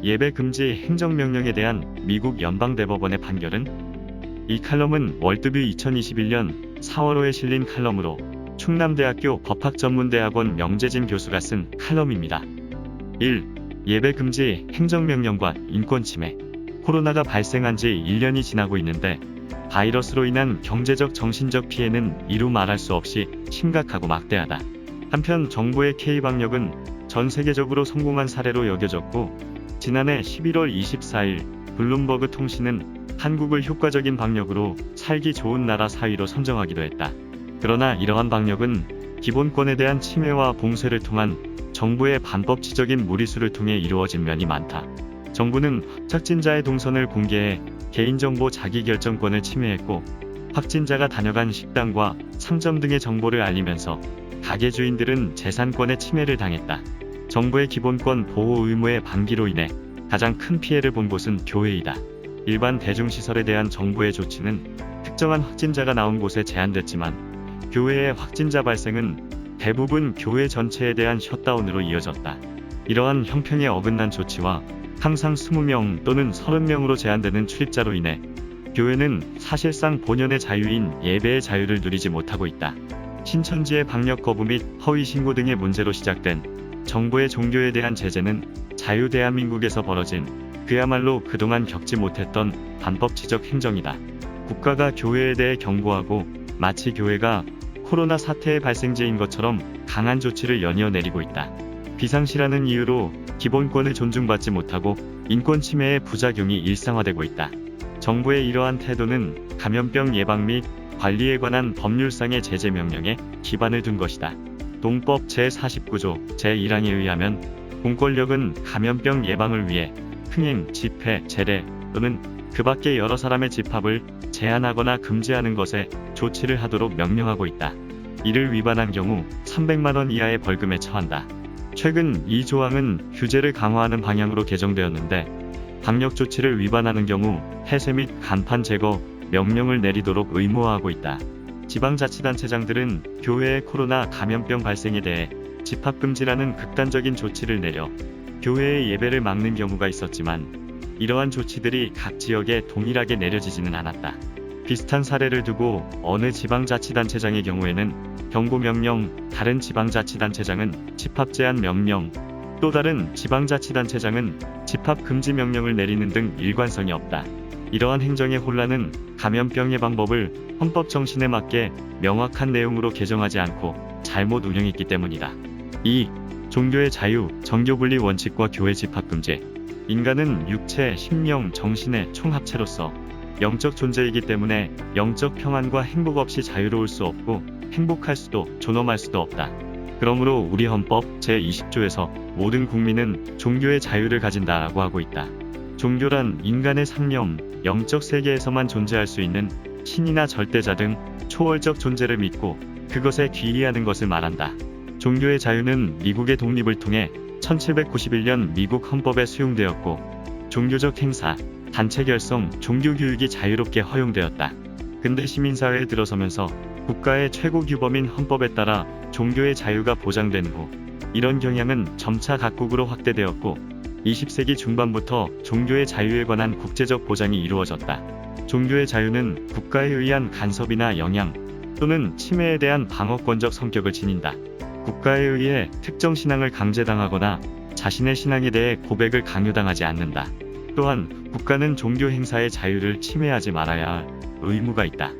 예배 금지 행정명령에 대한 미국 연방대법원의 판결은? 이 칼럼은 월드뷰 2021년 4월 5에 실린 칼럼으로 충남대학교 법학전문대학원 명재진 교수가 쓴 칼럼입니다. 1. 예배 금지 행정명령과 인권침해. 코로나가 발생한 지 1년이 지나고 있는데 바이러스로 인한 경제적 정신적 피해는 이루 말할 수 없이 심각하고 막대하다. 한편 정부의 K방역은 전 세계적으로 성공한 사례로 여겨졌고 지난해 11월 24일 블룸버그 통신은 한국을 효과적인 방역으로 살기 좋은 나라 4위로 선정하기도 했다. 그러나 이러한 방역은 기본권에 대한 침해와 봉쇄를 통한 정부의 반법치적인 무리수를 통해 이루어진 면이 많다. 정부는 확진자의 동선을 공개해 개인정보 자기결정권을 침해했고 확진자가 다녀간 식당과 상점 등의 정보를 알리면서 가게 주인들은 재산권의 침해를 당했다. 정부의 기본권 보호 의무의 방기로 인해 가장 큰 피해를 본 곳은 교회이다. 일반 대중시설에 대한 정부의 조치는 특정한 확진자가 나온 곳에 제한됐지만 교회의 확진자 발생은 대부분 교회 전체에 대한 셧다운으로 이어졌다. 이러한 형평에 어긋난 조치와 항상 20명 또는 30명으로 제한되는 출입자로 인해 교회는 사실상 본연의 자유인 예배의 자유를 누리지 못하고 있다. 신천지의 방역 거부 및 허위 신고 등의 문제로 시작된 정부의 종교에 대한 제재는 자유대한민국에서 벌어진 그야말로 그동안 겪지 못했던 반법치적 행정이다. 국가가 교회에 대해 경고하고 마치 교회가 코로나 사태의 발생지인 것처럼 강한 조치를 연이어 내리고 있다. 비상시라는 이유로 기본권을 존중받지 못하고 인권 침해의 부작용이 일상화되고 있다. 정부의 이러한 태도는 감염병 예방 및 관리에 관한 법률상의 제재 명령에 기반을 둔 것이다. 동법 제49조 제1항에 의하면 공권력은 감염병 예방을 위해 흥행, 집회, 제례 또는 그 밖의 여러 사람의 집합을 제한하거나 금지하는 것에 조치를 하도록 명령하고 있다. 이를 위반한 경우 300만 원 이하의 벌금에 처한다. 최근 이 조항은 규제를 강화하는 방향으로 개정되었는데 방역 조치를 위반하는 경우 폐쇄 및 간판 제거 명령을 내리도록 의무화하고 있다. 지방자치단체장들은 교회의 코로나 감염병 발생에 대해 집합금지라는 극단적인 조치를 내려 교회의 예배를 막는 경우가 있었지만 이러한 조치들이 각 지역에 동일하게 내려지지는 않았다. 비슷한 사례를 두고 어느 지방자치단체장의 경우에는 경고명령, 다른 지방자치단체장은 집합제한 명령, 또 다른 지방자치단체장은 집합금지 명령을 내리는 등 일관성이 없다. 이러한 행정의 혼란은 감염병 예방법을 헌법 정신에 맞게 명확한 내용으로 개정하지 않고 잘못 운영했기 때문이다. 2. 종교의 자유, 정교분리 원칙과 교회 집합금지. 인간은 육체, 심령, 정신의 총합체로서 영적 존재이기 때문에 영적 평안과 행복 없이 자유로울 수 없고 행복할 수도 존엄할 수도 없다. 그러므로 우리 헌법 제20조에서 모든 국민은 종교의 자유를 가진다라고 하고 있다. 종교란 인간의 상념, 영적 세계에서만 존재할 수 있는 신이나 절대자 등 초월적 존재를 믿고 그것에 귀의하는 것을 말한다. 종교의 자유는 미국의 독립을 통해 1791년 미국 헌법에 수용되었고 종교적 행사, 단체 결성, 종교교육이 자유롭게 허용되었다. 근대 시민사회에 들어서면서 국가의 최고 규범인 헌법에 따라 종교의 자유가 보장된 후 이런 경향은 점차 각국으로 확대되었고 20세기 중반부터 종교의 자유에 관한 국제적 보장이 이루어졌다. 종교의 자유는 국가에 의한 간섭이나 영향 또는 침해에 대한 방어권적 성격을 지닌다. 국가에 의해 특정 신앙을 강제당하거나 자신의 신앙에 대해 고백을 강요당하지 않는다. 또한 국가는 종교 행사의 자유를 침해하지 말아야 할 의무가 있다.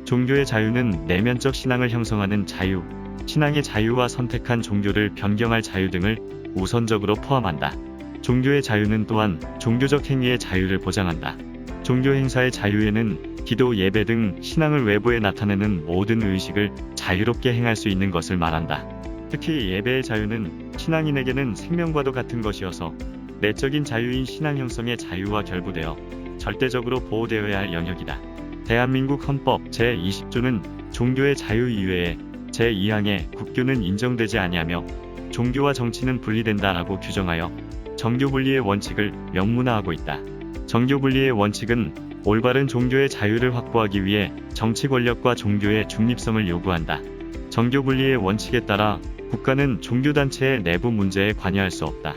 종교의 자유는 내면적 신앙을 형성하는 자유, 신앙의 자유와 선택한 종교를 변경할 자유 등을 우선적으로 포함한다. 종교의 자유는 또한 종교적 행위의 자유를 보장한다. 종교 행사의 자유에는 기도, 예배 등 신앙을 외부에 나타내는 모든 의식을 자유롭게 행할 수 있는 것을 말한다. 특히 예배의 자유는 신앙인에게는 생명과도 같은 것이어서 내적인 자유인 신앙 형성의 자유와 결부되어 절대적으로 보호되어야 할 영역이다. 대한민국 헌법 제20조는 종교의 자유 이외에 제2항에 국교는 인정되지 아니하며 종교와 정치는 분리된다라고 규정하여 정교분리의 원칙을 명문화하고 있다. 정교분리의 원칙은 올바른 종교의 자유를 확보하기 위해 정치 권력과 종교의 중립성을 요구한다. 정교분리의 원칙에 따라 국가는 종교단체의 내부 문제에 관여할 수 없다.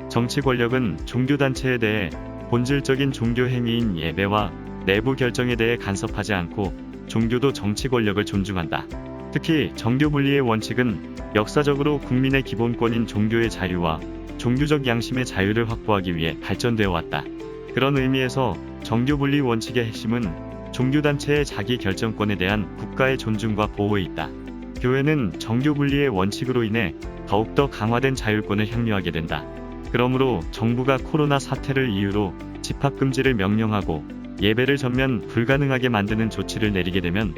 정치 권력은 종교단체에 대해 본질적인 종교 행위인 예배와 내부 결정에 대해 간섭하지 않고 종교도 정치 권력을 존중한다. 특히 정교 분리의 원칙은 역사적으로 국민의 기본권인 종교의 자유와 종교적 양심의 자유를 확보하기 위해 발전되어 왔다. 그런 의미에서 정교 분리 원칙의 핵심은 종교단체의 자기 결정권에 대한 국가의 존중과 보호에 있다. 교회는 정교 분리의 원칙으로 인해 더욱더 강화된 자율권을 향유하게 된다. 그러므로 정부가 코로나 사태를 이유로 집합금지를 명령하고 예배를 전면 불가능하게 만드는 조치를 내리게 되면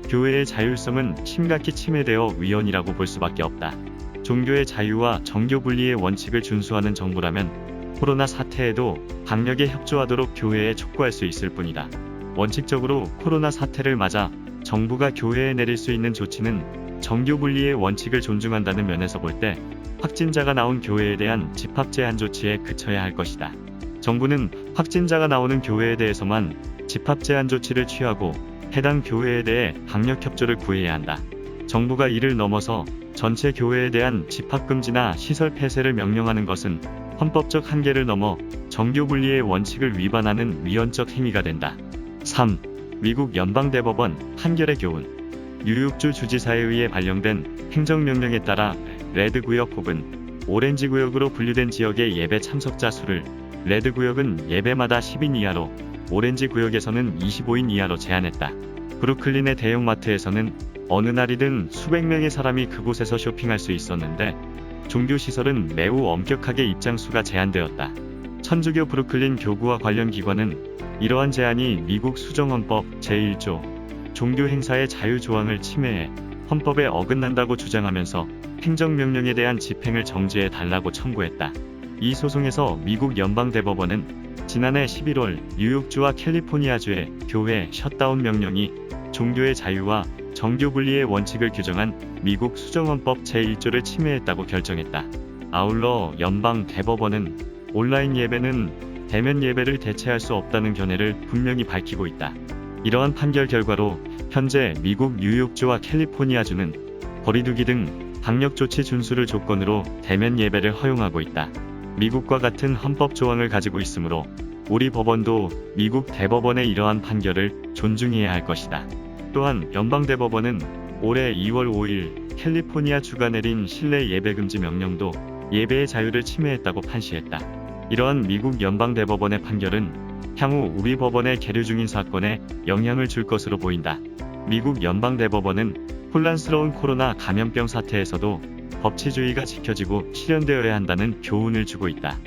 교회의 자율성은 심각히 침해되어 위헌이라고 볼 수밖에 없다. 종교의 자유와 정교 분리의 원칙을 준수하는 정부라면 코로나 사태에도 강력에 협조하도록 교회에 촉구할 수 있을 뿐이다. 원칙적으로 코로나 사태를 맞아 정부가 교회에 내릴 수 있는 조치는 정교 분리의 원칙을 존중한다는 면에서 볼 때 확진자가 나온 교회에 대한 집합 제한 조치에 그쳐야 할 것이다. 정부는 확진자가 나오는 교회에 대해서만 집합 제한 조치를 취하고 해당 교회에 대해 강력 협조를 구해야 한다. 정부가 이를 넘어서 전체 교회에 대한 집합 금지나 시설 폐쇄를 명령하는 것은 헌법적 한계를 넘어 정교 분리의 원칙을 위반하는 위헌적 행위가 된다. 3. 미국 연방대법원 판결의 교훈. 뉴욕주 주지사에 의해 발령된 행정명령에 따라 레드구역 혹은 오렌지구역으로 분류된 지역의 예배 참석자 수를 레드구역은 예배마다 10인 이하로, 오렌지구역에서는 25인 이하로 제한했다. 브루클린의 대형마트에서는 어느 날이든 수백 명의 사람이 그곳에서 쇼핑할 수 있었는데 종교시설은 매우 엄격하게 입장수가 제한되었다. 천주교 브루클린 교구와 관련 기관은 이러한 제한이 미국 수정헌법 제1조 종교 행사의 자유 조항을 침해해 헌법에 어긋난다고 주장하면서 행정명령에 대한 집행을 정지해 달라고 청구했다. 이 소송에서 미국 연방대법원은 지난해 11월 뉴욕주와 캘리포니아주의 교회 셧다운 명령이 종교의 자유와 정교 분리의 원칙을 규정한 미국 수정헌법 제1조를 침해했다고 결정했다. 아울러 연방 대법원은 온라인 예배는 대면 예배를 대체할 수 없다는 견해를 분명히 밝히고 있다. 이러한 판결 결과로 현재 미국 뉴욕주와 캘리포니아주는 거리두기 등 방역 조치 준수를 조건으로 대면 예배를 허용하고 있다. 미국과 같은 헌법 조항을 가지고 있으므로 우리 법원도 미국 대법원의 이러한 판결을 존중해야 할 것이다. 또한 연방대법원은 올해 2월 5일 캘리포니아주가 내린 실내 예배 금지 명령도 예배의 자유를 침해했다고 판시했다. 이러한 미국 연방대법원의 판결은 향후 우리 법원에 계류 중인 사건에 영향을 줄 것으로 보인다. 미국 연방대법원은 혼란스러운 코로나 감염병 사태에서도 법치주의가 지켜지고 실현되어야 한다는 교훈을 주고 있다.